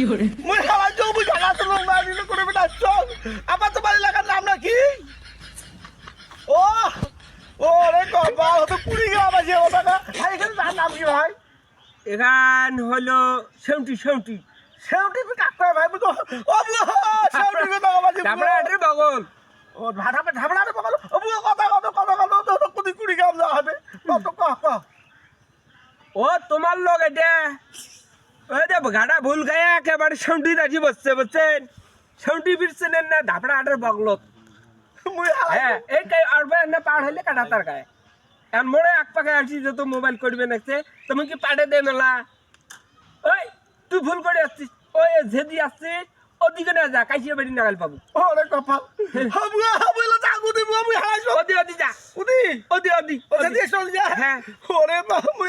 মুই হালাই যাও মুই জানা তো লোক না দিলে করে বেটা চল আবার তোমার এলাকার নাম নাকি ও ও রে কবা ও তো কুড়ি গ্রাম আছে ও টাকা ভাই এখানে তার নাম কি ভাই এখান হলো সেউটি সেউটি সেউটি তো কাকড়া ভাই বুঝো ও সেউটি তো টাকা বাজে তারপরে এটার বগল ও ঢাবড়া রে বল ও কত তো কুড়ি কুড়ি গ্রাম যাওয়া হবে কত কহ ও তোমার লোক এটা ওই যে গাড়া ভুল গায়ে একেবারে সেউটি রাজি বসছে বুঝছেন সেউটি ফিরছেন না ধাপড়া আটের বগলত মুই হালাই হ্যাঁ এই আর না পার হইলে কাটা তার গায়ে এখন মোড়ে এক পাকে আসছি যে তো মোবাইল করবে নাকছে তুমি কি পাঠে দে মেলা ওই তুই ভুল করে আসছিস ওই যেদি আসছিস ওদিকে না যা কাইসিয়া বাড়ি নাগাল পাবো ওরে কপাল হাবুলা জাগু দিব মুই হালাই ওদি ওদি যা উদি ওদি ওদি ওদি চল যা হ্যাঁ ওরে মা মুই